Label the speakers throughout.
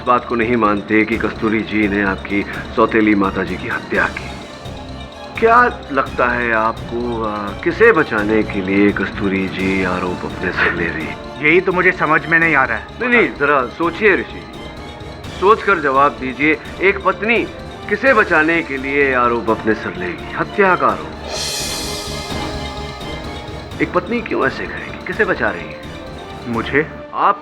Speaker 1: बात को नहीं मानते कि कस्तूरी जी ने आपकी सौतेली माता जी की हत्या की। क्या लगता है आपको, किसे बचाने के लिए कस्तूरी जी आरोप अपने सर ले रही?
Speaker 2: यही तो मुझे समझ में नहीं आ रहा है।
Speaker 1: नहीं, जरा सोचिए ऋषि, सोचकर जवाब दीजिए। एक पत्नी किसे बचाने के लिए आरोप अपने सर लेगी? हत्या का आरोप। एक पत्नी क्यों ऐसे करेगी? किसे बचा रही है?
Speaker 2: मुझे?
Speaker 1: आप?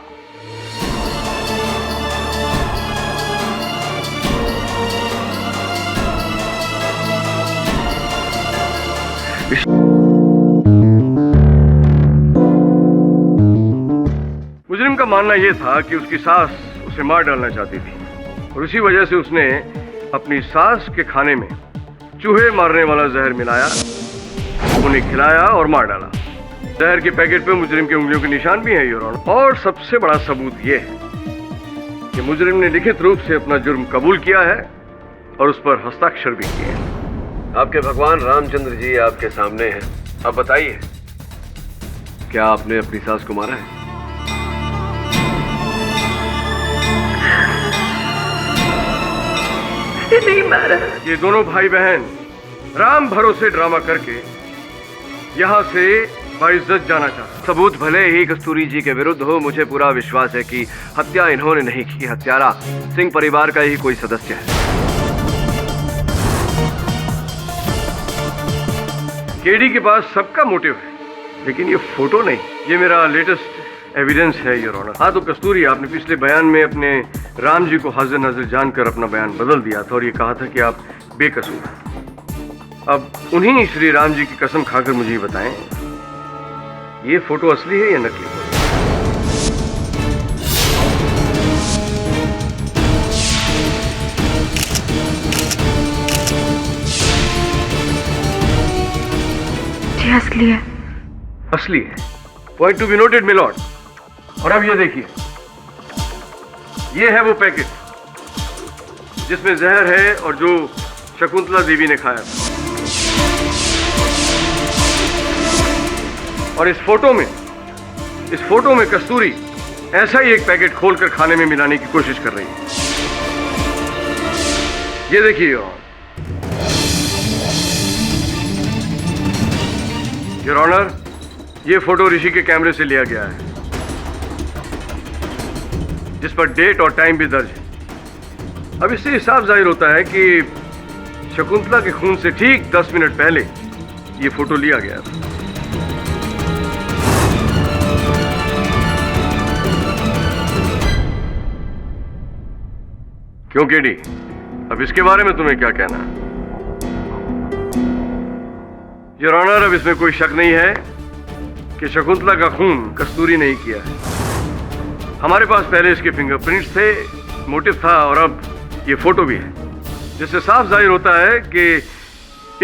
Speaker 1: मुजरिम का मानना यह था कि उसकी सास उसे मार डालना चाहती थी और उसी वजह से उसने अपनी सास के खाने में चूहे मारने वाला जहर मिलाया, उन्हें खिलाया और मार डाला। जहर के पैकेट पे मुजरिम की उंगलियों के निशान भी हैं योर ऑनर। और सबसे बड़ा सबूत यह है कि मुजरिम ने लिखित रूप से अपना जुर्म कबूल किया है और उस पर हस्ताक्षर भी किए हैं। आपके भगवान रामचंद्र जी आपके सामने हैं। अब बताइए, क्या आपने अपनी सास को मारा है?
Speaker 3: नहीं मारा।
Speaker 1: ये दोनों भाई बहन राम भरोसे ड्रामा करके यहाँ से बाइज्जत जाना चाहते। सबूत भले ही कस्तूरी जी के विरुद्ध हो, मुझे पूरा विश्वास है कि हत्या इन्होंने नहीं की। हत्यारा सिंह परिवार का ही कोई सदस्य है। केडी के पास सबका मोटिव है, लेकिन ये फोटो नहीं। ये मेरा लेटेस्ट एविडेंस है योर ऑनर। हाँ तो कस्तूरी, आपने पिछले बयान में अपने राम जी को हाजिर नाजिर जानकर अपना बयान बदल दिया था और ये कहा था कि आप बेकसूर हैं। अब उन्हीं श्री राम जी की कसम खाकर मुझे बताएं, ये फोटो असली है या नकली?
Speaker 3: ये असली है।
Speaker 1: असली है। Point to be noted milord. और अब ये देखिए, ये है वो पैकेट जिसमें जहर है और जो शकुंतला देवी ने खाया था। और इस फोटो में कस्तूरी ऐसा ही एक पैकेट खोलकर खाने में मिलाने की कोशिश कर रही है। ये देखिए योर ऑनर, ये फोटो ऋषि के कैमरे से लिया गया है, जिस पर डेट और टाइम भी दर्ज है। अब इससे साफ जाहिर होता है कि शकुंतला के खून से ठीक 10 मिनट पहले ये फोटो लिया गया था। क्यों केडी, अब इसके बारे में तुम्हें क्या कहना है? योर ऑनर, अब इसमें कोई शक नहीं है कि शकुंतला का खून कस्तूरी नहीं किया है। हमारे पास पहले इसके फिंगरप्रिंट्स थे, मोटिव था और अब ये फोटो भी है, जिससे साफ जाहिर होता है कि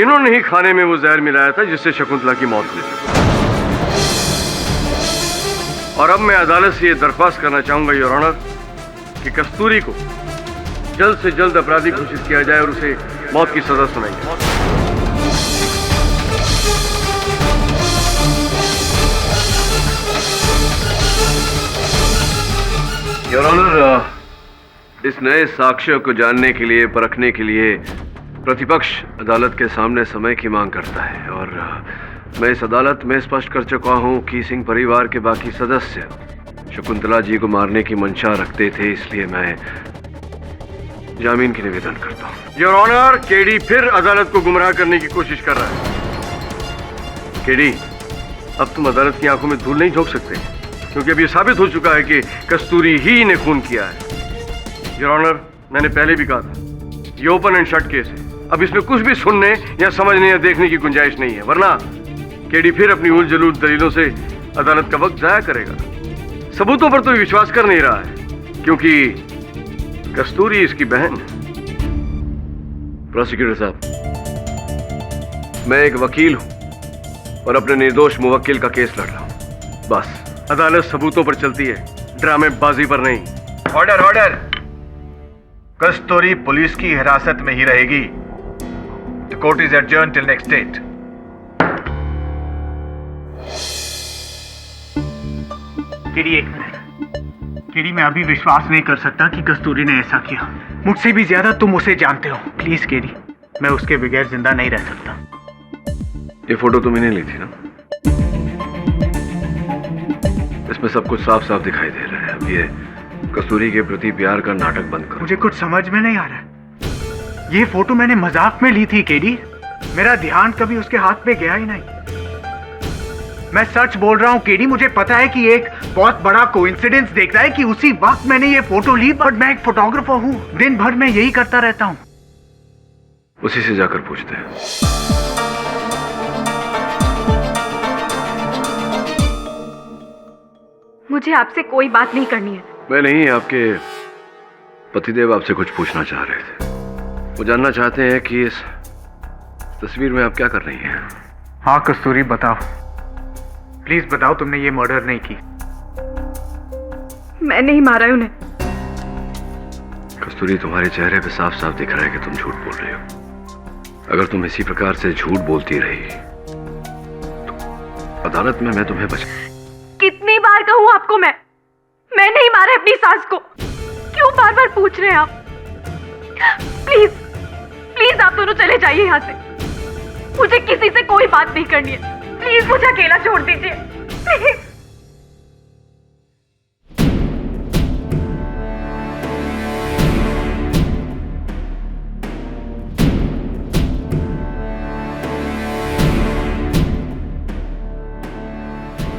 Speaker 1: इन्होंने ही खाने में वो जहर मिलाया था जिससे शकुंतला की मौत हुई। और अब मैं अदालत से ये दरख्वास्त करना चाहूंगा योर ऑनर कि कस्तूरी को जल्द से जल्द अपराधी घोषित किया जाए और उसे मौत की सजा सुनाई जाए। योर ऑनर, इस नए साक्ष्यों को जानने के लिए, परखने के लिए प्रतिपक्ष अदालत के सामने समय की मांग करता है और मैं इस अदालत में स्पष्ट कर चुका हूं कि सिंह परिवार के बाकी सदस्य शकुंतला जी को मारने की मंशा रखते थे, इसलिए मैं जामीन की निवेदन करता हूं। योर ऑनर, केडी फिर अदालत को गुमराह करने की कोशिश कर रहा है। केडी, अब तुम अदालत की आंखों में धूल नहीं झोंक सकते, क्योंकि अब ये साबित हो चुका है कि कस्तूरी ही ने खून किया है। योर ऑनर, मैंने पहले भी कहा था, ये ओपन एंड शट केस है। अब इसमें कुछ भी सुनने या समझने या देखने की गुंजाइश नहीं है, वरना केडी फिर अपनी उल जलूल दलीलों से अदालत का वक्त जाया करेगा। सबूतों पर तो विश्वास कर नहीं रहा है, क्योंकि कस्तूरी इसकी बहन है। प्रोसिक्यूटर साहब, मैं एक वकील हूं और अपने निर्दोष मुवक्किल का केस लड़ रहा हूं। बस अदालत सबूतों पर चलती है, ड्रामेबाजी पर नहीं।
Speaker 2: Order order. कस्तूरी पुलिस की हिरासत में ही रहेगी। The court is adjourn till next date. KD, एक मिनट। केडी, मैं अभी विश्वास नहीं कर सकता कि कस्तूरी ने ऐसा किया। मुझसे भी ज्यादा तुम उसे जानते हो। प्लीज केडी, मैं उसके बगैर जिंदा नहीं रह सकता।
Speaker 1: ये फोटो तुमने नहीं ली थी ना? इसमें सब कुछ साफ साफ दिखाई दे रहा है। अब ये कस्तूरी के प्रति प्यार का नाटक बंद करो।
Speaker 2: मुझे कुछ समझ में नहीं आ रहा। ये फोटो मैंने मजाक में ली थी केडी। मेरा ध्यान कभी उसके हाथ पे गया ही नहीं। मैं सच बोल रहा हूँ केडी, मुझे पता है कि एक बहुत बड़ा कोइंसिडेंस देखता है कि उसी वक्त मैंने ये फोटो ली, बट मैं एक फोटोग्राफर हूँ, दिन भर मैं यही करता रहता हूँ।
Speaker 1: उसी से जाकर पूछते हैं।
Speaker 3: मुझे आपसे कोई बात नहीं करनी है।
Speaker 1: मैं नहीं, आपके पतिदेव आपसे कुछ पूछना चाह रहे थे। वो जानना चाहते हैं कि इस तस्वीर में आप क्या कर रही हैं।
Speaker 2: हाँ कस्तूरी, बताओ, प्लीज बताओ, तुमने ये मर्डर नहीं की।
Speaker 3: मैं नहीं मारा उन्हें।
Speaker 1: कस्तूरी, तुम्हारे चेहरे पे साफ साफ दिख रहा है कि तुम झूठ बोल रही हो। अगर तुम इसी प्रकार से झूठ बोलती रही तो अदालत में मैं तुम्हें
Speaker 3: कितनी बार कहूं आपको मैं नहीं मारा अपनी सास को। क्यों बार बार पूछ रहे हैं आप? प्लीज प्लीज आप दोनों चले जाइए यहाँ से। मुझे किसी से कोई बात नहीं करनी है। प्लीज मुझे अकेला छोड़ दीजिए, प्लीज।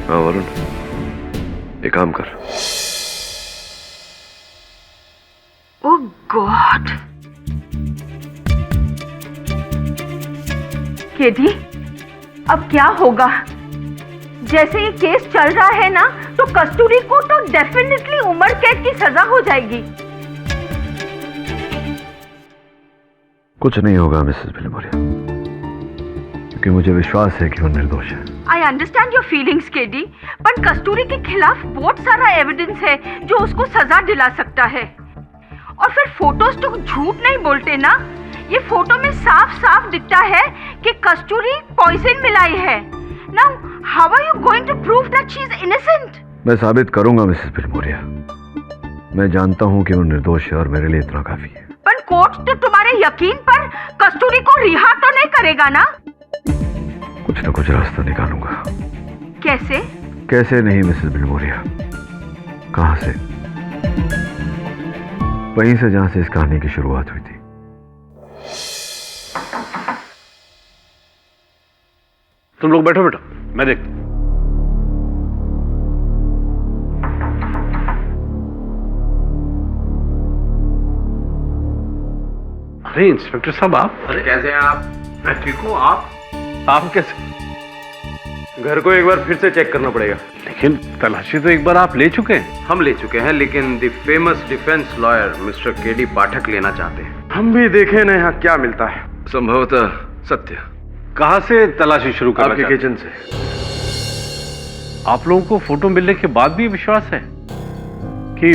Speaker 1: हाँ वरुण, एक काम कर।
Speaker 3: ओह गॉड, केडी, अब क्या होगा? जैसे ये केस चल रहा है ना, तो कस्तूरी को तो डेफिनेटली उम्र कैद की सजा हो जाएगी।
Speaker 1: कुछ नहीं होगा मिसेस भिलमोरिया, क्योंकि मुझे विश्वास है कि वो निर्दोष है।
Speaker 3: I understand your feelings KD, पर कस्तूरी के खिलाफ बहुत सारा एविडेंस है जो उसको सजा दिला सकता है। और फिर फोटोज तो झूठ नहीं बोलते ना। ये फोटो में साफ साफ दिखता है कि कस्तूरी पॉइजन मिलाई है। Now how are you going to prove that she is innocent?
Speaker 1: मैं साबित करूंगा मिसेस भिलमोरिया। मैं जानता हूं कि वो निर्दोष है और मेरे लिए इतना काफी है।
Speaker 3: पर कोर्ट तो तुम्हारे यकीन पर कस्तूरी को रिहा तो नहीं करेगा ना?
Speaker 1: कुछ ना कुछ रास्ता निकालूंगा।
Speaker 3: कैसे?
Speaker 1: कैसे नहीं मिसेस भिलमोरिया, कहां से? वहीं से जहां से इस कहानी की शुरुआत हुई थी।
Speaker 4: तुम लोग बैठो बेटा, मैं देखता हूं। अरे इंस्पेक्टर साहब, आप?
Speaker 5: अरे कैसे हैं आप?
Speaker 2: मैं ठीक हूँ,
Speaker 4: आप कैसे?
Speaker 5: घर को एक बार फिर से चेक करना पड़ेगा।
Speaker 4: लेकिन तलाशी तो एक बार आप ले चुके हैं।
Speaker 5: हम ले चुके हैं, लेकिन the famous defence lawyer mister KD Pathak लेना चाहते हैं।
Speaker 4: हम भी देखे ना यहाँ क्या मिलता है।
Speaker 1: संभवतः सत्य।
Speaker 4: कहाँ से तलाशी शुरू करना
Speaker 1: आपके
Speaker 4: चाहते
Speaker 1: किचन से।
Speaker 4: हैं? आप लोगों को फोटो मिलने के बाद भी विश्वास है कि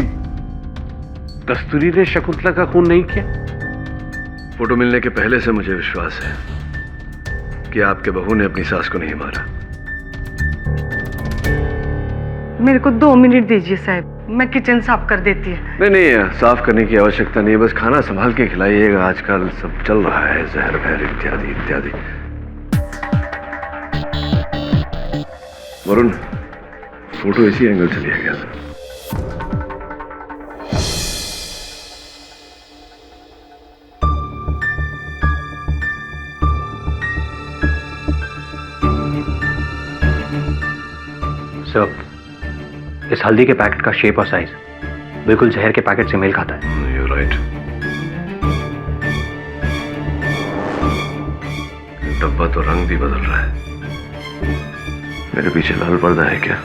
Speaker 4: कस्तूरी ने शकुंतला का खून नहीं किया?
Speaker 1: फोटो मिलने के पहले से मुझे विश्वास है कि आपके बहू ने अपनी सास को नहीं मारा।
Speaker 6: मेरे को 2 मिनट दीजिए साहब, मैं किचन साफ कर देती है।
Speaker 1: नहीं, साफ करने की आवश्यकता नहीं है, बस खाना संभाल के खिलाइएगा। आजकल सब चल रहा है, जहर भहर इत्यादि इत्यादि। वरुण, फोटो इसी एंगल से लिया गया था।
Speaker 7: सर, इस हल्दी के पैकेट का शेप और साइज बिल्कुल जहर के पैकेट से मेल खाता है।
Speaker 1: You're right. डब्बा तो रंग भी बदल रहा है। मेरे पीछे लाल पर्दा है क्या?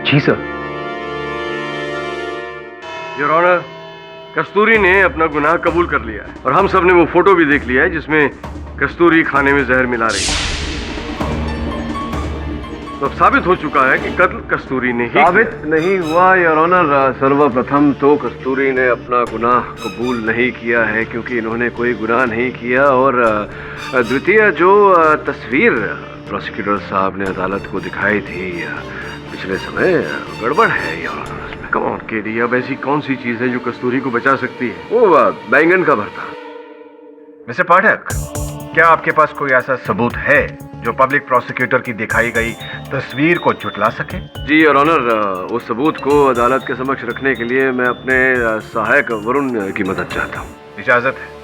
Speaker 7: जी सर।
Speaker 1: योर ऑनर, कस्तूरी ने अपना गुनाह कबूल कर लिया है और हम सब ने वो फोटो भी देख लिया है जिसमें कस्तूरी खाने में जहर मिला रही है। तो अब साबित हो चुका है कि कत्ल कस्तूरी ने ही साबित नहीं हुआ योर ऑनर। सर्वप्रथम तो कस्तूरी ने अपना गुनाह कबूल नहीं किया है क्योंकि इन्होंने कोई गुनाह नहीं किया, और द्वितीय जो तस्वीर प्रोसिक्यूटर साहब ने अदालत को दिखाई थी पिछले समय गड़बड़ है योर ऑनर उसमें।
Speaker 8: कम ऑन केडी, अब ऐसी कौन सी चीज है जो कस्तूरी को बचा सकती है?
Speaker 1: वो बैंगन का भरता।
Speaker 2: मिस्टर पाठक, क्या आपके पास कोई ऐसा सबूत है जो पब्लिक प्रोसिक्यूटर की दिखाई गई तस्वीर को झुटला सके?
Speaker 1: जी योर ऑनर, उस सबूत को अदालत के समक्ष रखने के लिए मैं अपने सहायक वरुण की मदद चाहता हूँ।
Speaker 2: इजाजत है।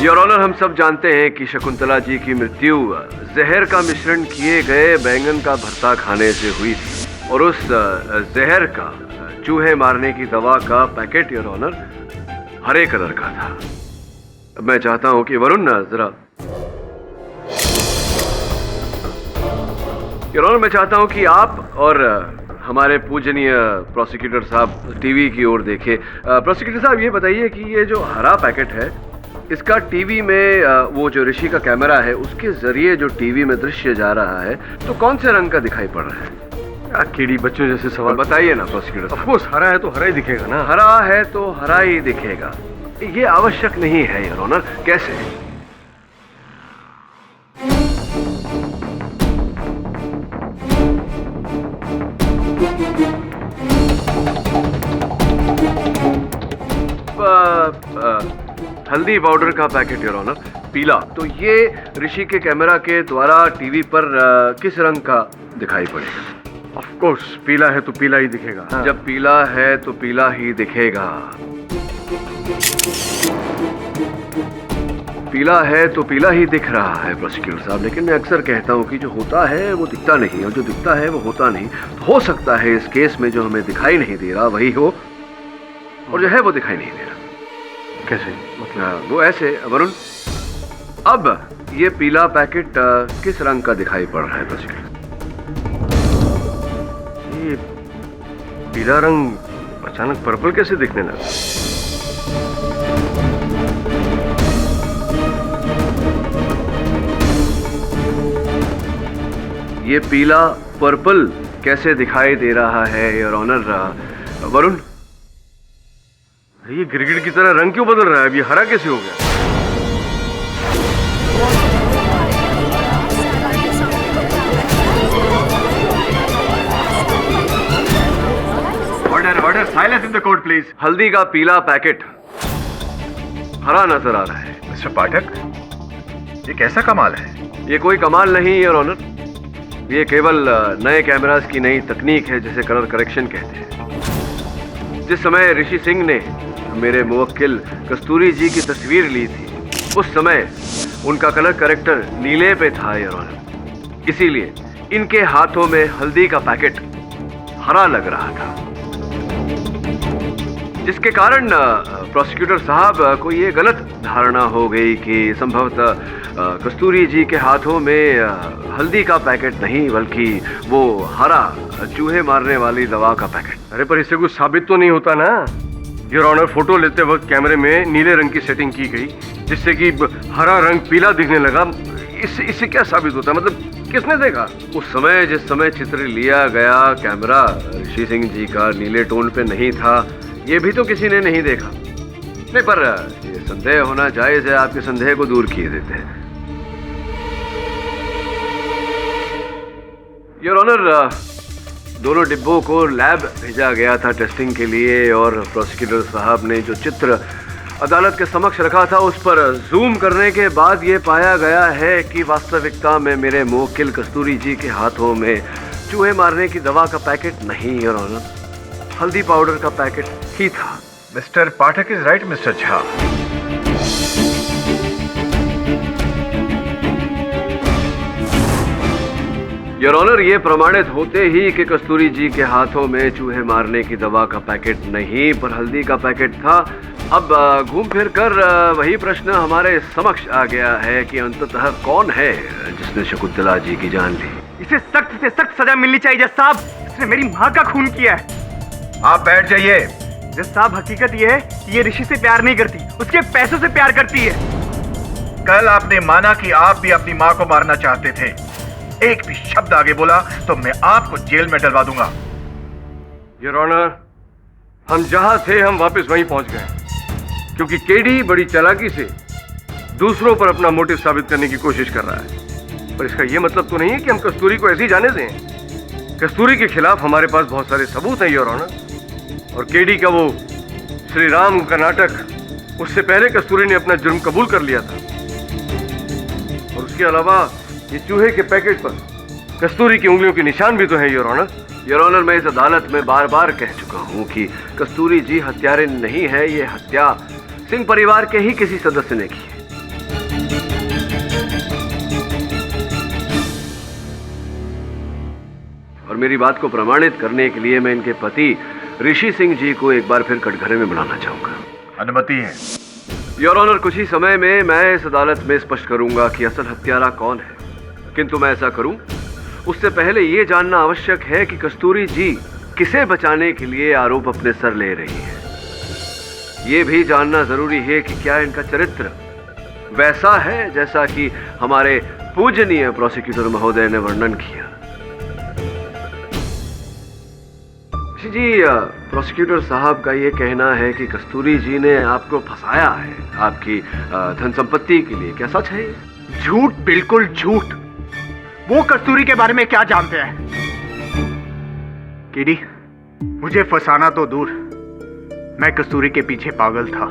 Speaker 1: योर ऑनर, हम सब जानते हैं कि शकुंतला जी की मृत्यु जहर का मिश्रण किए गए बैंगन का भरता खाने से हुई थी और उस जहर का चूहे मारने की दवा का पैकेट योर ऑनर हरे कलर का था। मैं चाहता हूं कि वरुण जरा योर ऑनर, मैं चाहता हूं कि आप और हमारे पूजनीय प्रोसिक्यूटर साहब टीवी की ओर देखें। प्रोसिक्यूटर साहब, ये बताइए कि ये जो हरा पैकेट है इसका टीवी में वो जो ऋषि का कैमरा है उसके जरिए जो टीवी में दृश्य जा रहा है तो कौन से रंग का दिखाई पड़ रहा है?
Speaker 8: केडी, बच्चों जैसे सवाल
Speaker 1: बताइए ना प्रोसिक्यूटर साहब।
Speaker 8: ऑफकोर्स हरा है तो हरा ही दिखेगा ना।
Speaker 1: हरा है तो हरा ही दिखेगा, ये आवश्यक नहीं है योर ऑनर। कैसे? हल्दी पाउडर का पैकेट योर ऑनर पीला, तो ये ऋषि के कैमरा के द्वारा टीवी पर किस रंग का दिखाई पड़ेगा?
Speaker 8: ऑफ कोर्स पीला है तो पीला ही दिखेगा। हाँ।
Speaker 1: जब पीला है तो पीला ही दिखेगा। पीला है तो पीला ही दिख रहा है प्रोसिक्यूटर साहब, लेकिन मैं अक्सर कहता हूं कि जो होता है वो दिखता नहीं और जो दिखता है वो होता नहीं। तो हो सकता है इस केस में जो हमें दिखाई नहीं दे रहा वही हो और जो है वो दिखाई नहीं दे रहा।
Speaker 8: कैसे? मतलब
Speaker 1: वो ऐसे वरुण, अब ये पीला पैकेट किस रंग का दिखाई पड़ रहा है प्रोसिक्यूटर?
Speaker 8: ये पीला रंग अचानक पर्पल कैसे दिखने लगा?
Speaker 1: ये पीला पर्पल कैसे दिखाई दे रहा है योर ऑनर? वरुण,
Speaker 8: ये गिरगिट की तरह रंग क्यों बदल रहा है? अब ये हरा कैसे हो गया?
Speaker 2: Order order, silence in the court please.
Speaker 1: हल्दी का पीला पैकेट हरा नजर आ रहा है।
Speaker 2: मिस्टर पाठक, ये कैसा कमाल है?
Speaker 1: ये कोई कमाल नहीं योर ऑनर, ये केवल नए कैमरास की नई तकनीक है जिसे कलर करेक्शन कहते हैं। जिस समय ऋषि सिंह ने मेरे मुवक्किल कस्तूरी जी की तस्वीर ली थी उस समय उनका कलर करेक्टर नीले पे था योर ऑनर, इसीलिए इनके हाथों में हल्दी का पैकेट हरा लग रहा था, जिसके कारण प्रोसिक्यूटर साहब को ये गलत धारणा हो गई कि संभवतः कस्तूरी जी के हाथों में हल्दी का पैकेट नहीं बल्कि वो हरा चूहे मारने वाली दवा का पैकेट।
Speaker 8: अरे पर इससे कुछ साबित तो नहीं होता ना योर ऑनर। फोटो लेते वक्त कैमरे में नीले रंग की सेटिंग की गई जिससे कि हरा रंग पीला दिखने लगा। इससे क्या साबित होता है? मतलब किसने देखा?
Speaker 1: उस समय जिस समय चित्र लिया गया कैमरा ऋषि सिंह जी का नीले टोन पे नहीं था, ये भी तो किसी ने नहीं देखा। नहीं, पर ये संदेह होना जायज है, आपके संदेह को दूर किए देते हैं योर ऑनर। दोनों डिब्बों को लैब भेजा गया था टेस्टिंग के लिए और प्रोसिक्यूटर साहब ने जो चित्र अदालत के समक्ष रखा था उस पर जूम करने के बाद ये पाया गया है कि वास्तविकता में मेरे मुवक्किल कस्तूरी जी के हाथों में चूहे मारने की दवा का पैकेट नहीं योर ऑनर, हल्दी पाउडर का पैकेट ही था।
Speaker 2: Mister Pathak is right mister Jha.
Speaker 1: Your honour, ये प्रमाणित होते ही कि कस्तूरी जी के हाथों में चूहे मारने की दवा का पैकेट नहीं पर हल्दी का पैकेट था। अब घूम फिर कर वही प्रश्न हमारे समक्ष आ गया है कि अंततः कौन है जिसने शकुंतला जी की जान ली?
Speaker 2: इसे सख्त से सख्त सजा मिलनी चाहिए जज साहब, इसने मेरी माँ का खून किया है। आप बैठ जाइए। जज साहब, हकीकत ये है कि ये ऋषि से प्यार नहीं करती, उसके पैसों से प्यार करती है।
Speaker 9: कल आपने माना कि आप भी अपनी माँ को मारना चाहते थे। एक भी शब्द आगे बोला तो मैं आपको जेल में डलवा दूंगा।
Speaker 8: योर ऑनर, हम जहां थे हम वापस वहीं पहुंच गए, क्योंकि केडी बड़ी चालाकी से दूसरों पर अपना मोटिव साबित करने की कोशिश कर रहा है। पर इसका यह मतलब तो नहीं है कि हम कस्तूरी को ऐसे ही जाने दें। कस्तूरी के खिलाफ हमारे पास बहुत सारे सबूत हैं योर ऑनर, और केडी का वो श्री राम का नाटक, उससे पहले कस्तूरी ने अपना जुर्म कबूल कर लिया था। और उसके अलावा ये चूहे के पैकेट पर कस्तूरी की उंगलियों के निशान भी तो हैं योर ऑनर।
Speaker 1: योर ऑनर, मैं इस अदालत में बार बार कह चुका हूं कि कस्तूरी जी हत्यारे नहीं है। ये हत्या सिंह परिवार के ही किसी सदस्य ने की है। और मेरी बात को प्रमाणित करने के लिए मैं इनके पति ऋषि सिंह जी को एक बार फिर कटघरे में बुलाना चाहूंगा।
Speaker 9: अनुमति है।
Speaker 1: योर ऑनर, कुछ ही समय में मैं इस अदालत में स्पष्ट करूंगा कि असल हत्यारा कौन है, किंतु मैं ऐसा करूं उससे पहले यह जानना आवश्यक है कि कस्तूरी जी किसे बचाने के लिए आरोप अपने सर ले रही है। यह भी जानना जरूरी है कि क्या इनका चरित्र वैसा है जैसा कि हमारे पूजनीय प्रोसिक्यूटर महोदय ने वर्णन किया। जी, प्रोसिक्यूटर साहब का ये कहना है कि कस्तूरी जी ने आपको फंसाया है आपकी धन संपत्ति के लिए। क्या सच है?
Speaker 2: झूठ, बिल्कुल झूठ। वो कस्तूरी के बारे में क्या जानते हैं? केडी, मुझे फंसाना तो दूर, मैं कस्तूरी के पीछे पागल था।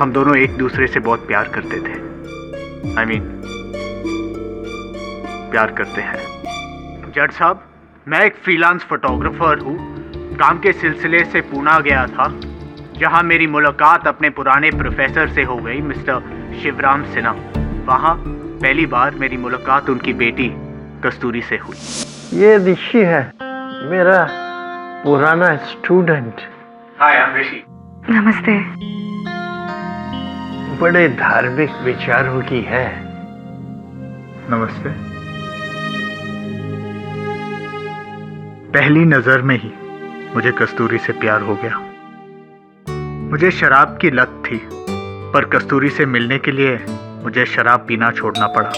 Speaker 2: हम दोनों एक दूसरे से बहुत प्यार करते थे। प्यार करते हैं। जज साहब, मैं एक फ्रीलांस फोटोग्राफर हूँ। काम के सिलसिले से पुणे गया था, जहाँ मेरी मुलाकात अपने पुराने प्रोफेसर से हो गई, मिस्टर शिवराम सिन्हा। वहाँ पहली बार मेरी मुलाकात उनकी बेटी कस्तूरी से हुई।
Speaker 10: ये ऋषि है, मेरा पुराना स्टूडेंट।
Speaker 2: हाय, आई एम ऋषि।
Speaker 6: नमस्ते।
Speaker 10: बड़े धार्मिक विचारों की है।
Speaker 2: नमस्ते। पहली नजर में ही मुझे कस्तूरी से प्यार हो गया। मुझे शराब की लत थी, पर कस्तूरी से मिलने के लिए मुझे शराब पीना छोड़ना पड़ा।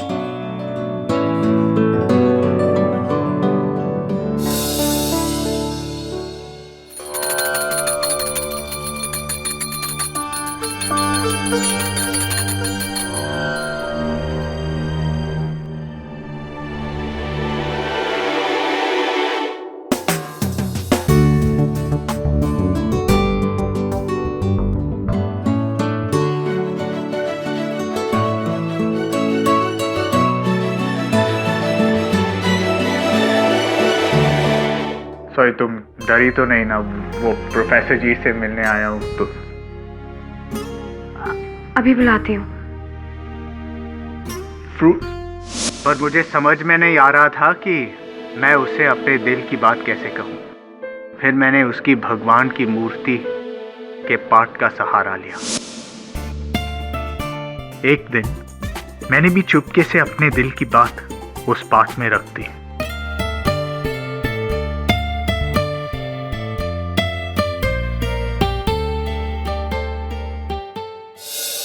Speaker 2: सॉरी, तुम डरी तो नहीं ना? वो प्रोफेसर जी से मिलने आया हूँ तो।
Speaker 6: अभी बुलाती हूँ।
Speaker 2: फ्रूट। पर मुझे समझ में नहीं आ रहा था कि मैं उसे अपने दिल की बात कैसे कहूँ। फिर मैंने उसकी भगवान की मूर्ति के पाठ का सहारा लिया। एक दिन मैंने भी चुपके से अपने दिल की बात उस पाठ में रख दी।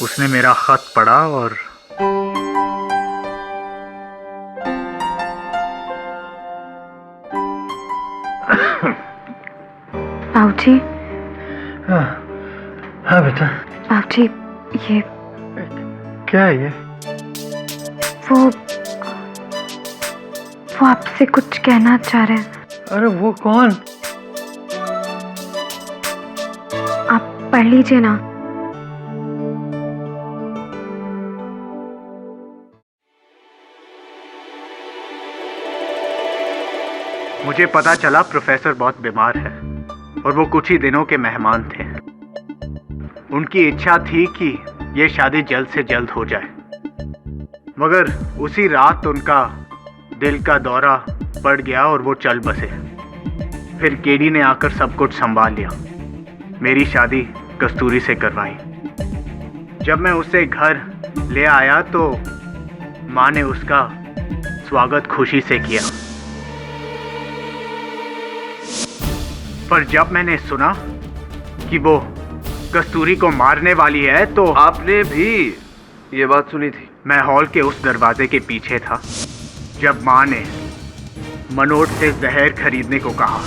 Speaker 2: उसने मेरा खत पढ़ा और
Speaker 6: बाबूजी।
Speaker 10: हाँ बेटा।
Speaker 6: बाबूजी, ये
Speaker 10: क्या है ये?
Speaker 6: वो आपसे कुछ कहना चाह रहे हैं।
Speaker 10: अरे वो कौन?
Speaker 6: आप पढ़ लीजिए ना।
Speaker 2: मुझे पता चला प्रोफेसर बहुत बीमार है और वो कुछ ही दिनों के मेहमान थे। उनकी इच्छा थी कि ये शादी जल्द से जल्द हो जाए, मगर उसी रात उनका दिल का दौरा पड़ गया और वो चल बसे। फिर केडी ने आकर सब कुछ संभाल लिया। मेरी शादी कस्तूरी से करवाई। जब मैं उसे घर ले आया तो माँ ने उसका स्वागत खुशी से किया। पर जब मैंने सुना कि वो कस्तूरी को मारने वाली है तो
Speaker 1: आपने भी ये बात सुनी थी?
Speaker 2: मैं हॉल के उस दरवाजे के पीछे था जब माँ ने मनोज से जहर खरीदने को कहा।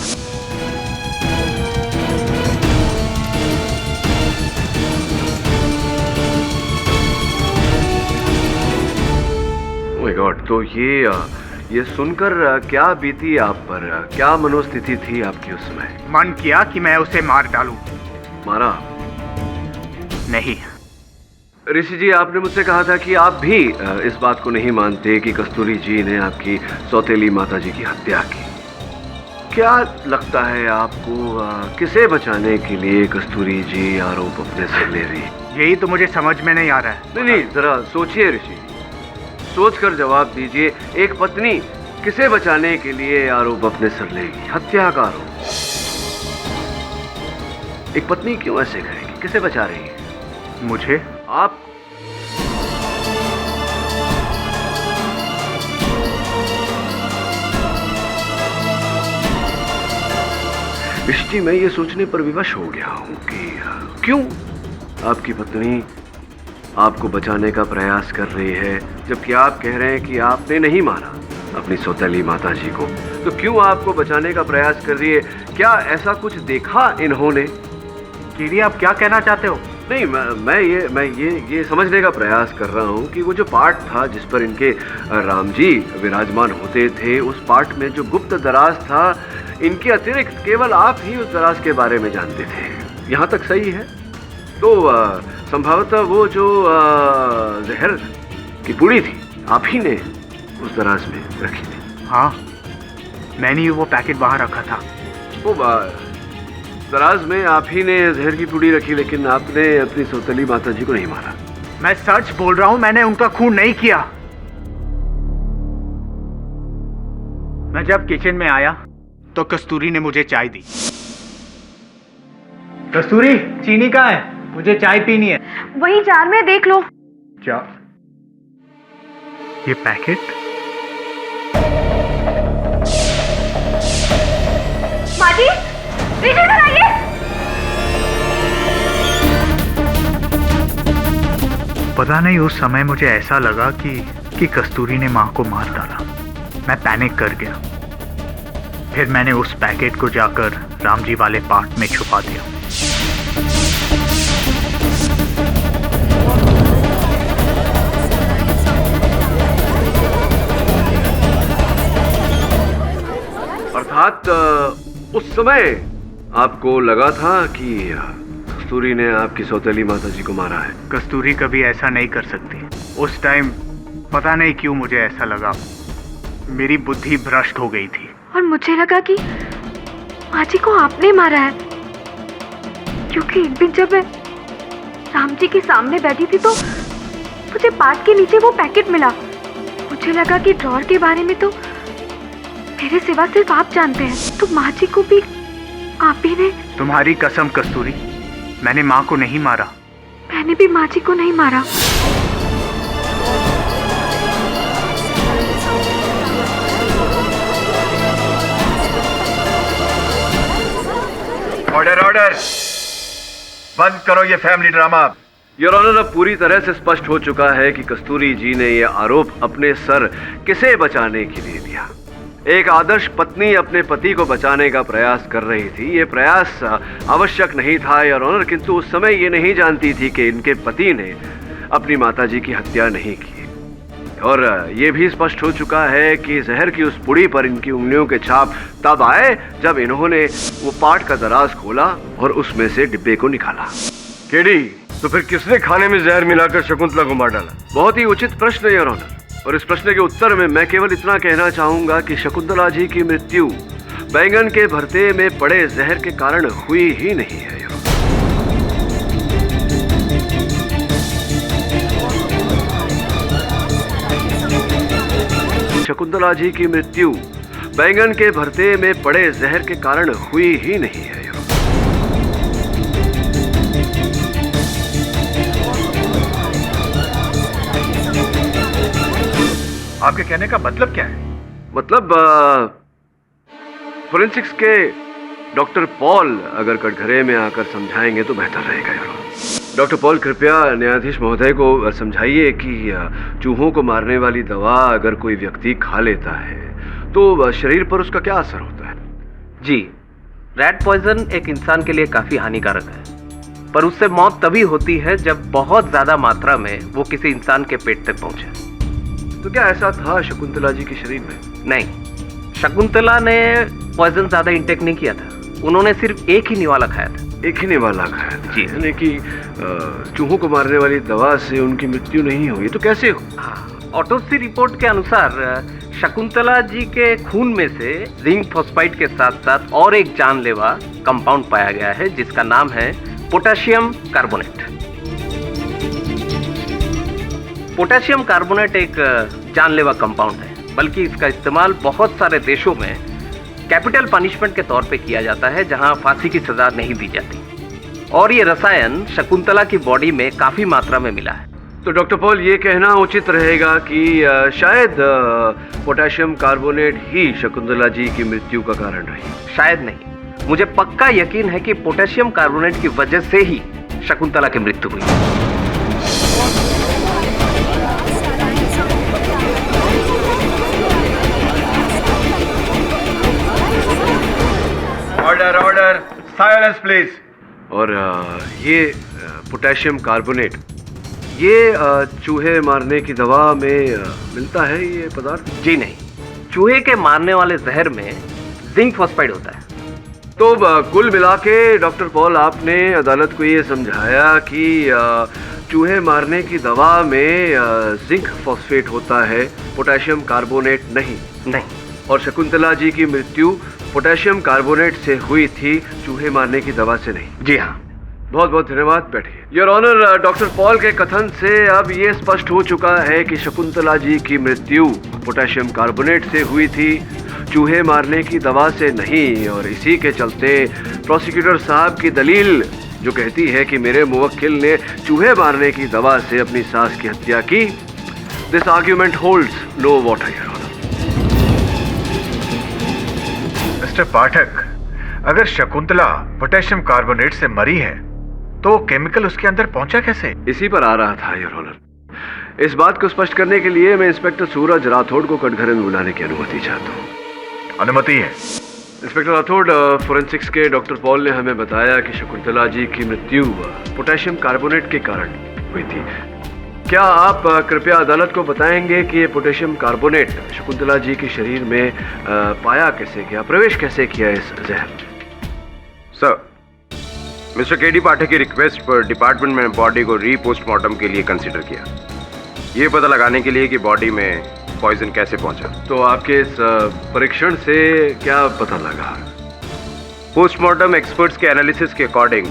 Speaker 1: ओह माय गॉड, तो ये सुनकर क्या बीती आप पर? क्या मनोस्थिति थी आपकी उस समय?
Speaker 2: मन किया कि मैं उसे मार डालूं।
Speaker 1: मारा?
Speaker 2: नहीं।
Speaker 1: ऋषि जी, आपने मुझसे कहा था कि आप भी इस बात को नहीं मानते कि कस्तूरी जी ने आपकी सौतेली माता जी की हत्या की। क्या लगता है आपको, किसे बचाने के लिए कस्तूरी जी आरोप अपने सर ले रही?
Speaker 2: यही तो मुझे समझ में नहीं आ रहा है।
Speaker 1: नहीं, जरा सोचिए ऋषि, सोचकर जवाब दीजिए। एक पत्नी किसे बचाने के लिए आरोप अपने सर लेगी? हत्या का आरोप। एक पत्नी क्यों ऐसे करेगी? किसे बचा रही है?
Speaker 2: मुझे?
Speaker 1: आप? ऋषि, मैं ये सोचने पर विवश हो गया हूं कि क्यों आपकी पत्नी आपको बचाने का प्रयास कर रही है, जबकि आप कह रहे हैं कि आपने नहीं मारा अपनी सौतेली माता जी को। तो क्यों आपको बचाने का प्रयास कर रही है? क्या ऐसा कुछ देखा इन्होंने?
Speaker 2: कीरी, आप क्या कहना चाहते हो?
Speaker 1: नहीं, मैं ये समझने का प्रयास कर रहा हूँ कि वो जो पार्ट था जिस पर इनके राम जी विराजमान होते थे, उस पार्ट में जो गुप्त दराज था, इनके अतिरिक्त केवल आप ही उस दराज के बारे में जानते थे। यहाँ तक सही है? तो संभवतः वो जो जहर की पुड़ी थी, आप ही ने उस दराज में रखी थी।
Speaker 2: हाँ, मैंने ही वो पैकेट बाहर रखा था।
Speaker 1: वो दराज में आप ही ने जहर की पुड़ी रखी, लेकिन आपने अपनी सौतेली माता जी को नहीं मारा।
Speaker 2: मैं सच बोल रहा हूं, मैंने उनका खून नहीं किया। मैं जब किचन में आया तो कस्तूरी ने मुझे चाय दी। कस्तूरी, चीनी कहाँ है? मुझे चाय पीनी है।
Speaker 3: वही जार में देख लो।
Speaker 2: क्या? ये पैकेट?
Speaker 3: माजी, इधर आइए।
Speaker 2: पता नहीं, उस समय मुझे ऐसा लगा कि कस्तूरी ने माँ को मार डाला। मैं पैनिक कर गया। फिर मैंने उस पैकेट को जाकर रामजी वाले पार्ट में छुपा दिया।
Speaker 1: अर्थात उस समय आपको लगा था कि कस्तूरी ने आपकी सौतेली माता जी को मारा है।
Speaker 2: कस्तूरी कभी ऐसा नहीं कर सकती। उस टाइम पता नहीं क्यों मुझे ऐसा लगा। मेरी बुद्धि भ्रष्ट हो गई थी।
Speaker 3: और मुझे लगा कि माँ जी को आपने मारा है, क्योंकि एक दिन जब मैं राम जी के सामने बैठी थी तो मुझे पार्ट के नीचे वो पैकेट मिला। मुझे लगा कि ड्रॉर के बारे में तो मेरे सिवा सिर्फ आप जानते हैं, तो माँ जी को भी आप ही ने।
Speaker 2: तुम्हारी कसम कस्तूरी, मैंने माँ को नहीं मारा।
Speaker 3: मैंने भी माँ जी को नहीं मारा।
Speaker 9: ऑर्डर ऑर्डर, बंद करो ये फैमिली ड्रामा।
Speaker 1: योर ऑनर, अब पूरी तरह से स्पष्ट हो चुका है कि कस्तूरी जी ने यह आरोप अपने सर किसे बचाने के लिए दिया। एक आदर्श पत्नी अपने पति को बचाने का प्रयास कर रही थी। ये प्रयास आवश्यक नहीं था योर ऑनर, किंतु उस समय ये नहीं जानती थी कि इनके पति ने अपनी माताजी की हत्या नहीं की। और ये भी स्पष्ट हो चुका है कि जहर की उस पुड़ी पर इनकी उंगलियों के छाप तब आए जब इन्होंने वो पार्ट का दराज खोला और उसमें से डिब्बे को निकाला।
Speaker 8: केडी, तो फिर किसने खाने में जहर मिलाकर शकुंतला को मार डाला?
Speaker 1: बहुत ही उचित प्रश्न योर ऑनर, और इस प्रश्न के उत्तर में मैं केवल इतना कहना चाहूंगा कि शकुंतला जी की मृत्यु बैंगन के भरते में पड़े जहर के कारण हुई ही नहीं है। शकुंतला जी की मृत्यु बैंगन के भरते में पड़े जहर के कारण हुई ही नहीं है।
Speaker 9: आपके कहने का मतलब क्या है?
Speaker 1: मतलब फोरेंसिक्स के डॉक्टर पॉल अगर कटघरे में आकर समझाएंगे तो बेहतर रहेगा योर ऑनर। डॉक्टर पॉल, कृपया न्यायाधीश महोदय को समझाइए कि चूहों को मारने वाली दवा अगर कोई व्यक्ति खा लेता है तो शरीर पर उसका क्या असर होता है?
Speaker 5: जी, रैट पॉइजन एक इंसान के लिए काफी हानिकारक है, पर उससे मौत तभी होती है जब बहुत ज्यादा मात्रा में वो किसी इंसान के पेट तक पहुंचे।
Speaker 1: तो क्या ऐसा था शकुंतला जी के शरीर में?
Speaker 5: नहीं, शकुंतला ने पॉइजन ज्यादा इंटेक नहीं किया था। उन्होंने सिर्फ एक ही निवाला खाया था।
Speaker 1: एक ही निवाला खाया था?
Speaker 5: जी।
Speaker 1: यानी कि चूहों को मारने वाली दवा से उनकी मृत्यु नहीं हुई, तो कैसे हो?
Speaker 5: हाँ, ऑटोप्सी रिपोर्ट के अनुसार शकुंतला जी के खून में से जिंक फॉस्फाइड के साथ साथ और एक जानलेवा कंपाउंड पाया गया है जिसका नाम है पोटेशियम कार्बोनेट। पोटेशियम कार्बोनेट एक जानलेवा कंपाउंड है, बल्कि इसका इस्तेमाल बहुत सारे देशों में कैपिटल पनिशमेंट के तौर पे किया जाता है जहां फांसी की सजा नहीं दी जाती। और ये रसायन शकुंतला की बॉडी में काफी मात्रा में मिला है।
Speaker 1: तो डॉक्टर पॉल, ये कहना उचित रहेगा कि शायद पोटेशियम कार्बोनेट ही शकुंतला जी की मृत्यु का कारण रही?
Speaker 5: शायद नहीं, मुझे पक्का यकीन है कि पोटेशियम कार्बोनेट की वजह से ही शकुंतला की मृत्यु हुई।
Speaker 9: Order order, silence please.
Speaker 1: और ये पोटेशियम कार्बोनेट, ये चूहे मारने की दवा में मिलता है ये पदार्थ?
Speaker 5: जी नहीं, चूहे के मारने वाले जहर में जिंक फॉस्फाइड होता है।
Speaker 1: तो कुल मिला के डॉक्टर पॉल, आपने अदालत को ये समझाया कि चूहे मारने की दवा में जिंक फॉस्फेट होता है, पोटेशियम कार्बोनेट नहीं।
Speaker 5: नहीं।
Speaker 1: और शकुंतला जी की मृत्यु पोटेशियम कार्बोनेट से हुई थी, चूहे मारने की दवा से नहीं।
Speaker 5: जी हाँ।
Speaker 1: बहुत बहुत धन्यवाद, बैठिए। योर ऑनर, डॉक्टर पॉल के कथन से अब ये स्पष्ट हो चुका है कि शकुंतला जी की मृत्यु पोटेशियम कार्बोनेट से हुई थी, चूहे मारने की दवा से नहीं। और इसी के चलते प्रोसिक्यूटर साहब की दलील जो कहती है कि मेरे मुवक्किल ने चूहे मारने की दवा से अपनी सास की हत्या की, this argument holds no water your honour.
Speaker 9: Mister Pathak, अगर शकुंतला पोटेशियम कार्बोनेट से मरी है तो केमिकल उसके अंदर पहुंचा कैसे?
Speaker 1: इसी पर आ रहा था योर ऑनर। इस बात को स्पष्ट करने के लिए मैं इंस्पेक्टर सूरज राठौड़ को कटघरे में बुलाने की अनुमति चाहता हूँ।
Speaker 9: अनुमति है।
Speaker 1: इंस्पेक्टर राठौड़, फोरेंसिक्स के डॉक्टर पॉल ने हमें बताया कि शकुंतला जी की मृत्यु पोटेशियम कार्बोनेट के कारण हुई थी। क्या आप कृपया अदालत को बताएंगे कि ये पोटेशियम कार्बोनेट शकुंतला जी के शरीर में पाया कैसे गया, प्रवेश कैसे किया इस जहर?
Speaker 5: सर, मिस्टर केडी पाठक की रिक्वेस्ट पर डिपार्टमेंट में बॉडी को रीपोस्टमार्टम के लिए कंसीडर किया, ये पता लगाने के लिए कि बॉडी में पॉइजन कैसे पहुंचा।
Speaker 1: तो आपके इस परीक्षण से क्या पता लगा?
Speaker 5: पोस्टमार्टम एक्सपर्ट्स के एनालिसिस के अकॉर्डिंग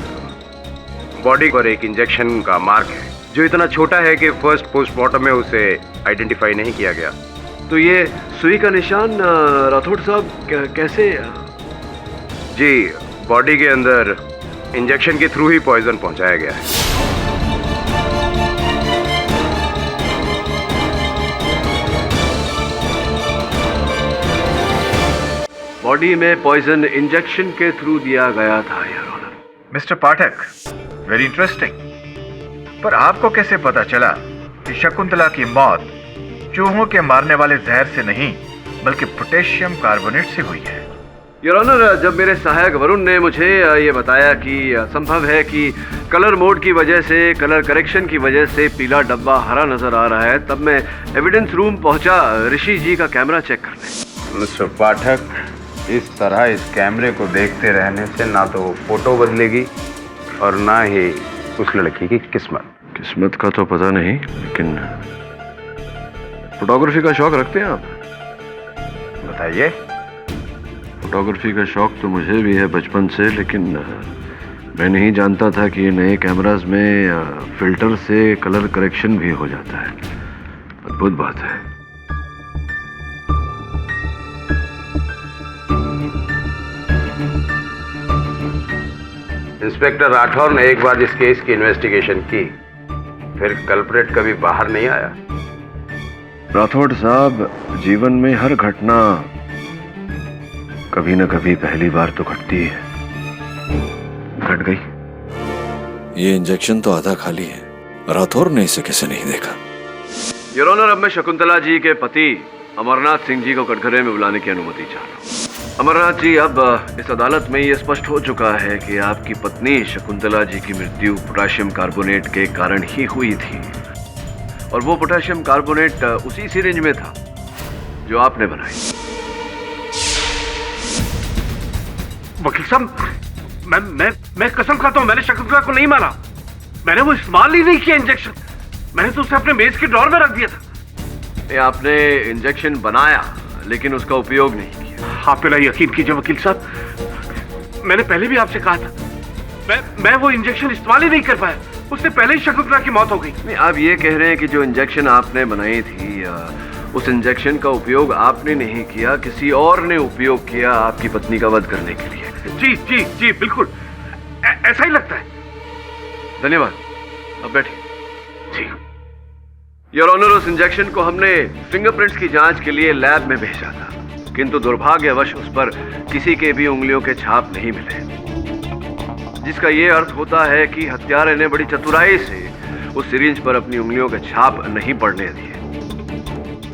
Speaker 5: बॉडी पर एक इंजेक्शन का मार्क है जो इतना छोटा है कि फर्स्ट पोस्टमार्टम में उसे आइडेंटिफाई नहीं किया गया।
Speaker 1: तो ये सुई का निशान राठौड़ साहब कैसे?
Speaker 5: जी, बॉडी के अंदर इंजेक्शन के थ्रू ही पॉइजन पहुंचाया गया है।
Speaker 1: बॉडी में पॉइजन इंजेक्शन के थ्रू दिया गया था your honour.
Speaker 9: Mister Pathak, very interesting. पर आपको कैसे पता चला कि शकुंतला की मौत चूहों के मारने वाले जहर से नहीं बल्कि पोटेशियम कार्बोनेट से हुई है?
Speaker 1: योर ऑनर, जब मेरे सहायक वरुण ने मुझे ये बताया कि संभव है कि कलर मोड की वजह से, कलर करेक्शन की वजह से पीला डब्बा हरा नजर आ रहा है, तब मैं एविडेंस रूम पहुंचा ऋषि जी का कैमरा चेक करने।
Speaker 5: मिस्टर पाठक, इस तरह इस कैमरे को देखते रहने से ना तो फोटो बदलेगी और ना ही उस लड़की की किस्मत।
Speaker 1: किस्मत का तो पता नहीं, लेकिन फोटोग्राफी का शौक रखते हैं आप?
Speaker 9: बताइए।
Speaker 1: फोटोग्राफी का शौक तो मुझे भी है बचपन से, लेकिन मैं नहीं जानता था कि ये नए कैमरास में फिल्टर से कलर करेक्शन भी हो जाता है। अद्भुत बात है।
Speaker 5: इंस्पेक्टर राठौर ने एक बार इस केस की इन्वेस्टिगेशन की, फिर कल्प्रेट कभी बाहर नहीं आया।
Speaker 1: राठौड़ साहब, जीवन में हर घटना कभी न कभी पहली बार तो घटती है। घट गई।
Speaker 11: ये इंजेक्शन तो आधा खाली है। राठौर ने इसे कैसे नहीं देखा?
Speaker 1: योर ऑनर, अब मैं शकुंतला जी के पति अमरनाथ सिंह जी को कटघरे में बुलाने की अनुमति चाहता हूँ। अमरनाथ जी, अब इस अदालत में ये स्पष्ट हो चुका है कि आपकी पत्नी शकुंतला जी की मृत्यु पोटेशियम कार्बोनेट के कारण ही हुई थी, और वो पोटेशियम कार्बोनेट उसी सिरिंज में था जो आपने बनाई।
Speaker 4: वकील साहब, मैं कसम खाता हूं, मैंने शकुंतला को नहीं मारा। मैंने वो इस्तेमाल ही नहीं किया इंजेक्शन। मैंने तो उसे अपने मेज के ड्रॉर में रख दिया था।
Speaker 1: ये आपने इंजेक्शन बनाया लेकिन उसका उपयोग नहीं किया।
Speaker 4: आप मेरा यकीन कीजिए वकील साहब, मैंने पहले भी आपसे कहा था, मैं वो इंजेक्शन इस्तेमाल ही नहीं कर पाया। उससे पहले ही शकुंतला की मौत हो गई।
Speaker 1: नहीं, आप ये कह रहे हैं कि जो इंजेक्शन आपने बनाई थी, उस इंजेक्शन का उपयोग आपने नहीं किया, किसी और ने उपयोग किया आपकी पत्नी का वध करने के लिए।
Speaker 4: जी जी जी, बिल्कुल ऐसा ही लगता है।
Speaker 1: धन्यवाद, अब बैठिए।
Speaker 4: जी
Speaker 1: योर ऑनर, उस इंजेक्शन को हमने फिंगरप्रिंट्स की जांच के लिए लैब में भेजा था, किंतु दुर्भाग्यवश उस पर किसी के भी उंगलियों के छाप नहीं मिले, जिसका ये अर्थ होता है कि हत्यारे ने बड़ी चतुराई से उस सिरिंज पर अपनी उंगलियों के छाप नहीं पड़ने दिए।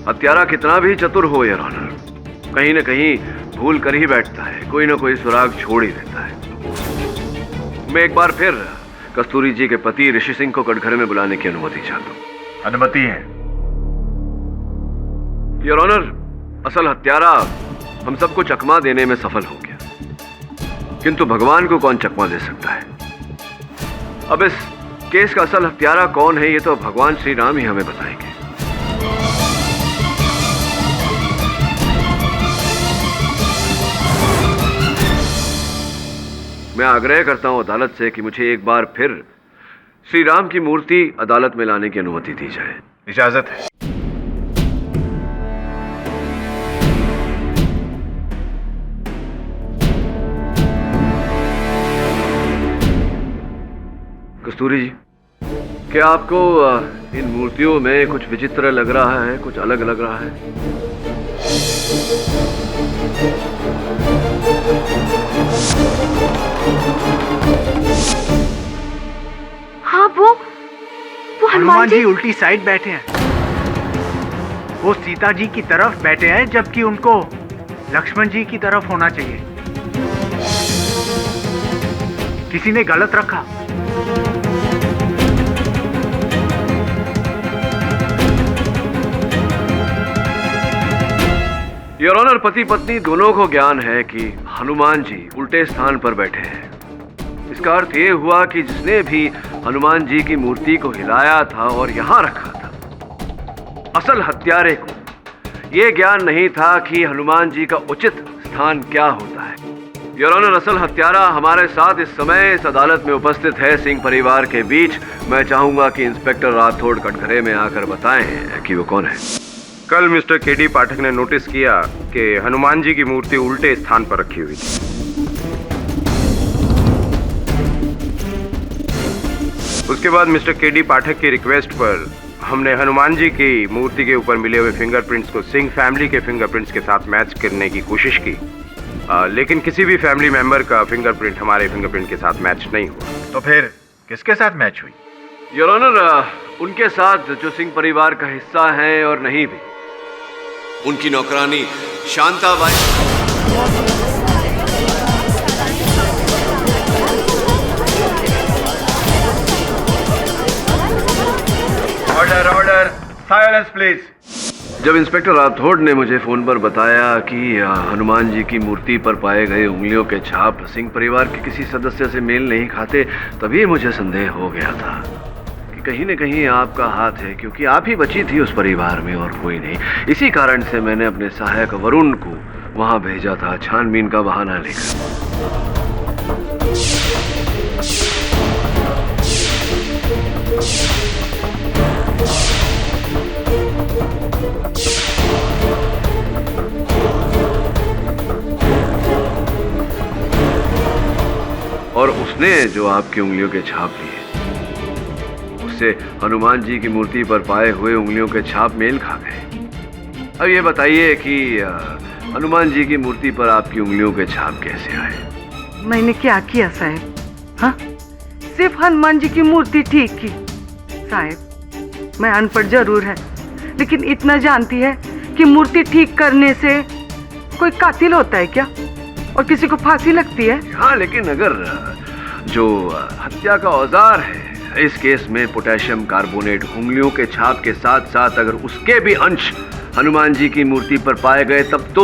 Speaker 1: हत्यारा कितना भी चतुर हो योर ऑनर, कहीं न कहीं भूल कर ही बैठता है, कोई ना कोई सुराग छोड़ ही देता है। मैं एक बार फिर कस्तूरी जी के पति ऋषि सिंह को कटघरे में बुलाने की अनुमति चाहता हूँ।
Speaker 9: अनुमति है।
Speaker 1: योर ऑनर, असल हत्यारा हम सबको चकमा देने में सफल हो गया, किंतु भगवान को कौन चकमा दे सकता है? अब इस केस का असल हत्यारा कौन है, ये तो भगवान श्री राम ही हमें बताएंगे। मैं आग्रह करता हूं अदालत से कि मुझे एक बार फिर श्री राम की मूर्ति अदालत में लाने की अनुमति दी जाए।
Speaker 9: इजाजत है।
Speaker 1: कस्तूरी जी, क्या आपको इन मूर्तियों में कुछ विचित्र लग रहा है, कुछ अलग लग रहा है?
Speaker 3: हाँ, वो
Speaker 2: हनुमान जी उल्टी साइड बैठे हैं। वो सीता जी की तरफ बैठे हैं, जबकि उनको लक्ष्मण जी की तरफ होना चाहिए। किसी ने गलत रखा।
Speaker 1: योर ऑनर, पति पत्नी दोनों को ज्ञान है कि हनुमान जी उल्टे स्थान पर बैठे हैं। इसका अर्थ ये हुआ कि जिसने भी हनुमान जी की मूर्ति को हिलाया था और यहां रखा था, असल हत्यारे को यह ज्ञान नहीं था कि हनुमान जी का उचित स्थान क्या होता है। योर ऑनर, असल हत्यारा हमारे साथ इस समय इस अदालत में उपस्थित है, सिंह परिवार के बीच। मैं चाहूंगा कि इंस्पेक्टर राठौड़ कटघरे में आकर बताएं कि वो कौन है।
Speaker 8: कल मिस्टर केडी पाठक ने नोटिस किया कि हनुमान जी की मूर्ति उल्टे स्थान पर रखी हुई थी। उसके बाद मिस्टर केडी पाठक की रिक्वेस्ट पर हमने हनुमान जी की मूर्ति के ऊपर मिले हुए फिंगरप्रिंट्स को सिंह फैमिली के फिंगरप्रिंट्स के साथ मैच करने की कोशिश की, लेकिन किसी भी फैमिली मेंबर का फिंगरप्रिंट हमारे फिंगरप्रिंट के साथ मैच नहीं हुआ।
Speaker 9: तो फिर किसके साथ मैच हुई?
Speaker 1: योर ऑनर, उनके साथ जो सिंह परिवार का हिस्सा है और नहीं भी।
Speaker 11: उनकी नौकरानी Shantabai.
Speaker 9: Order order, silence please.
Speaker 1: जब इंस्पेक्टर राठौड़ ने मुझे फोन पर बताया कि हनुमान जी की मूर्ति पर पाए गए उंगलियों के छाप सिंह परिवार के किसी सदस्य से मेल नहीं खाते, तभी मुझे संदेह हो गया था कि कहीं न कहीं आपका हाथ है, क्योंकि आप ही बची थी उस परिवार में और कोई नहीं। इसी कारण से मैंने अपने सहायक वरुण को वहां भेजा था छानबीन का बहाना लेकर। और उसने जो आपकी उंगलियों के छाप लिए, उससे हनुमान जी की मूर्ति पर पाए हुए उंगलियों के छाप मेल खा गए। अब ये बताइए कि हनुमान जी की मूर्ति पर आपकी उंगलियों के छाप कैसे आए?
Speaker 6: मैंने क्या किया साहब? हाँ, सिर्फ हनुमान जी की मूर्ति ठीक की। साहब, मैं अनपढ़ जरूर है, लेकिन इतना जानती है कि मूर्ति ठीक करने से कोई कातिल होता है क्या, और किसी को फांसी लगती है?
Speaker 1: हाँ, लेकिन अगर जो हत्या का औजार है, इस केस में पोटेशियम कार्बोनेट उंगलियों के छाप के साथ साथ अगर उसके भी अंश हनुमान जी की मूर्ति पर पाए गए, तब तो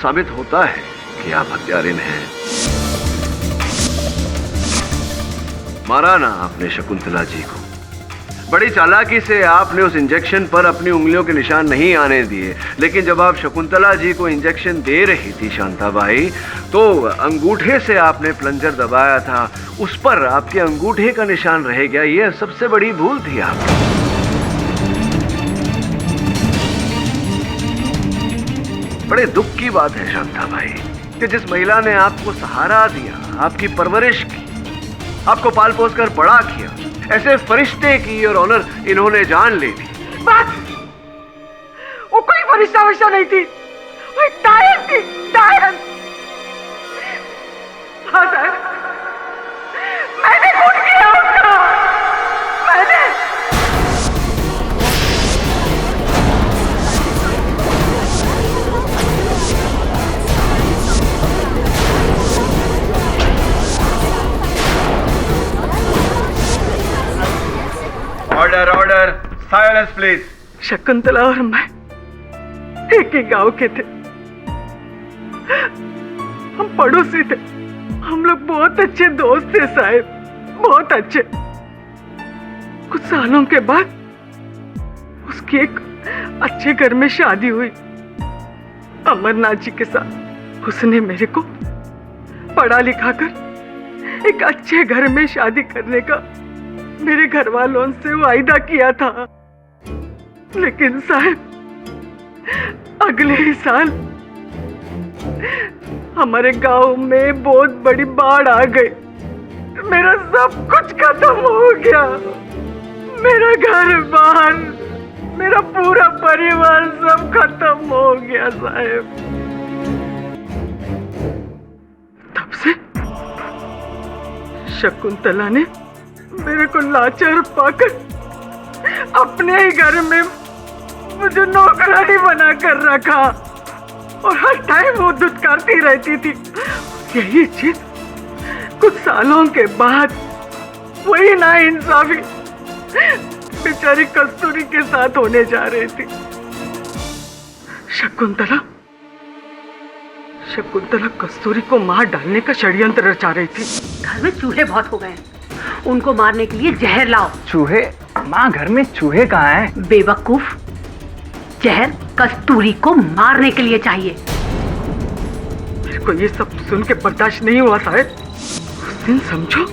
Speaker 1: साबित होता है कि आप हत्यारिन हैं। मारा ना आपने शकुंतला जी को, बड़ी चालाकी से आपने उस इंजेक्शन पर अपनी उंगलियों के निशान नहीं आने दिए, लेकिन जब आप शकुंतला जी को इंजेक्शन दे रही थी शांताबाई, तो अंगूठे से आपने प्लंजर दबाया था, उस पर आपके अंगूठे का निशान रह गया। यह सबसे बड़ी भूल थी आपकी। बड़े दुख की बात है शांताबाई कि जिस महिला ने आपको सहारा दिया, आपकी परवरिश की, आपको पाल पोस कर बड़ा किया, ऐसे फरिश्ते की और ऑनर इन्होंने जान ले ली।
Speaker 6: बस, वो कोई फरिश्ता वरिश्ता नहीं थी, वो एक डायन थी, डायन। हाँ साहब, मैंने खून किया उसका, मैंने।
Speaker 9: Order order, silence please.
Speaker 6: Shakuntala और मैं एक ही गांव के थे, हम पड़ोसी थे, हम लोग बहुत अच्छे दोस्त थे साहब, बहुत अच्छे। कुछ सालों के बाद उसकी एक अच्छे घर में शादी हुई अमरनाथ जी के साथ। उसने मेरे को पढ़ा लिखा कर एक अच्छे घर में शादी करने का मेरे घर वालों से वायदा किया था, लेकिन साहब अगले ही साल हमारे गांव में बहुत बड़ी बाढ़ आ गई, मेरा सब कुछ खत्म हो गया, मेरा घर बार, मेरा पूरा परिवार सब खत्म हो गया साहब। तब से शकुंतला ने मेरे को लाचार पाकर अपने ही घर में मुझे नौकरानी बना कर रखा, और हर टाइम वो दुत्कारती रहती थी। यही चीज कुछ सालों के बाद वही नाइंसाफी बेचारी कस्तूरी के साथ होने जा रही थी। शकुंतला कस्तूरी को मार डालने का षड्यंत्र रचा रही थी।
Speaker 12: घर में चूहे बहुत हो गए हैं, उनको मारने के लिए जहर लाओ।
Speaker 2: चूहे? माँ, घर में चूहे कहाँ हैं?
Speaker 12: बेवकूफ, जहर कस्तूरी को मारने के लिए चाहिए।
Speaker 6: मेरे को ये सब सुन के बर्दाश्त नहीं हुआ साहब। उस दिन समझो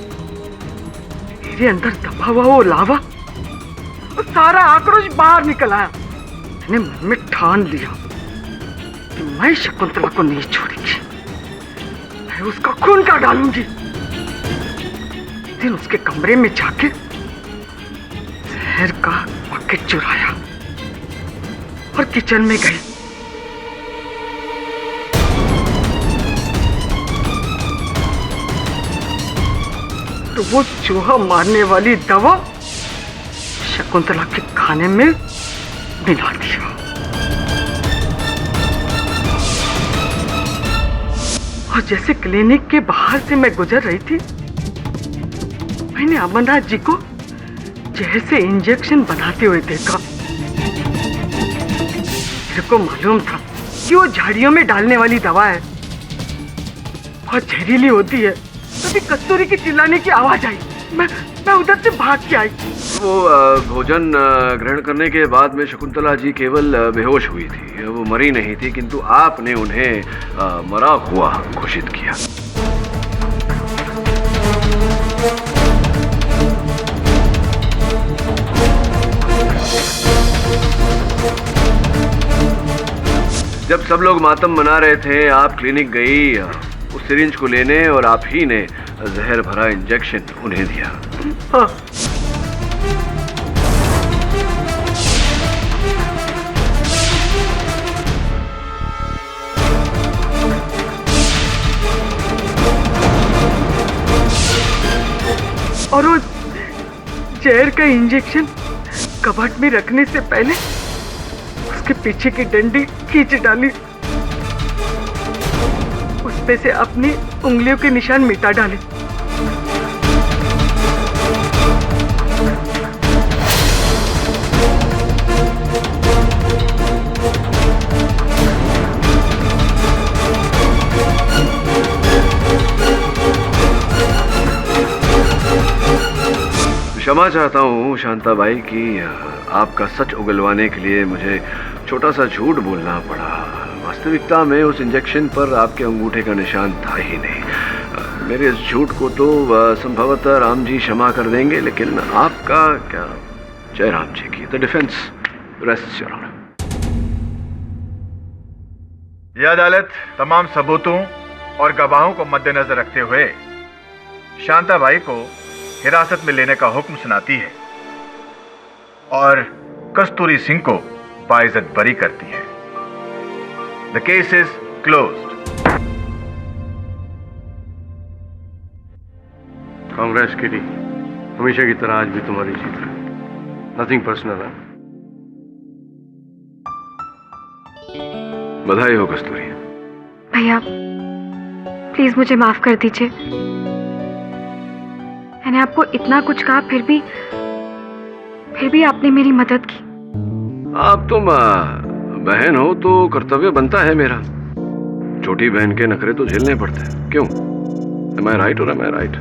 Speaker 6: मेरे अंदर दबा हुआ वो लावा, वो सारा आक्रोश बाहर निकल आया। मैंने मन में ठान लिया कि मैं शकुंतला को नहीं छोड़ूंगी, मैं उसका खून का डालूंगी। दिन उसके कमरे में जाके जहर का पैकेट चुराया और किचन में गई। तो वो चूहा मारने वाली दवा शकुंतला के खाने में मिला दिया। और जैसे क्लिनिक के बाहर से मैं गुजर रही थी, मैंने अमरनाथ जी को जहर से इंजेक्शन बनाते हुए देखा। मेरे को मालूम था कि वो झाड़ियों में डालने वाली दवा है, बहुत जहरीली होती है। तभी कस्तूरी की चिल्लाने की आवाज आई, मैं उधर से भाग के आई।
Speaker 1: वो भोजन ग्रहण करने के बाद में शकुंतला जी केवल बेहोश हुई थी, वो मरी नहीं थी, किंतु आपने उन्हें मरा हुआ घोषित किया। जब सब लोग मातम मना रहे थे, आप क्लिनिक गई उस सिरिंज को लेने और आप ही ने जहर भरा इंजेक्शन उन्हें दिया।
Speaker 6: हाँ। और वो जहर का इंजेक्शन कबर्ड में रखने से पहले उसके पीछे की डंडी खींच डाली, उसपे से अपनी उंगलियों के निशान मिटा डाले।
Speaker 1: क्षमा चाहता हूँ शांताबाई कि आपका सच उगलवाने के लिए मुझे छोटा सा झूठ बोलना पड़ा। वास्तविकता में उस इंजेक्शन पर आपके अंगूठे का निशान था ही नहीं। मेरे इस झूठ को तो संभवतः राम जी क्षमा कर देंगे, लेकिन आपका क्या? जय राम जी की। The defence rests your honour.
Speaker 9: यह अदालत तमाम सबूतों और गवाहों को मद्देनजर रखते हुए शांताबाई को हिरासत में लेने का हुक्म सुनाती है और कस्तूरी सिंह को बाइज्जत बरी करती है। The case is closed.
Speaker 8: Congress KD, हमेशा की तरह आज भी तुम्हारी जीत है। नथिंग पर्सनल है।
Speaker 1: बधाई हो कस्तूरी।
Speaker 13: भैया प्लीज मुझे माफ कर दीजिए। मैंने आपको इतना कुछ कहा, फिर भी आपने मेरी मदद की।
Speaker 1: आप तुम बहन हो तो कर्तव्य बनता है मेरा। छोटी बहन के नखरे तो झेलने पड़ते हैं, क्यों? Am I right or am I right?